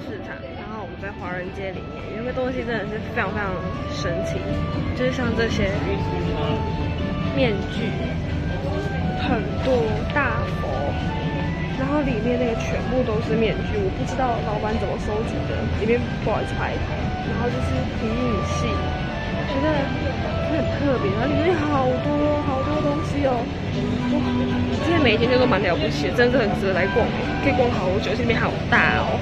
市场，然后我们在华人街里面，有一个东西真的是非常非常神奇，就是像这些面具，很多大佛，然后里面那个全部都是面具，我不知道老板怎么收集的，里面不好意思拍，然后就是皮影戏，觉得很特别，然后里面好多好多东西哦，哇！今天每一天都蛮了不起的，真的很值得来逛，可以逛好久，这里面好大哦。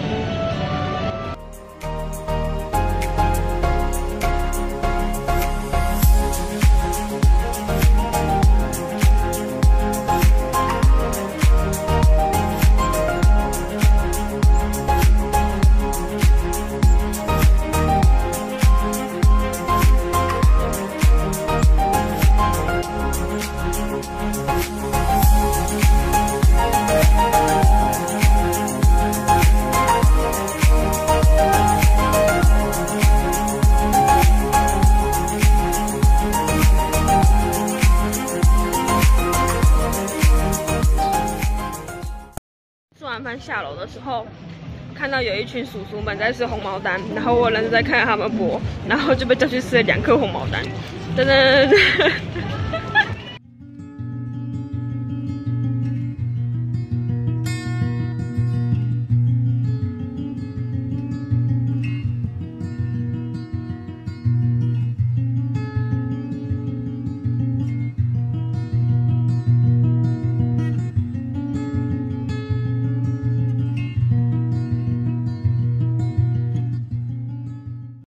下楼的时候，看到有一群叔叔们在吃红毛丹，然后我人在看他们剥，然后就被叫去吃了2颗红毛丹，真的。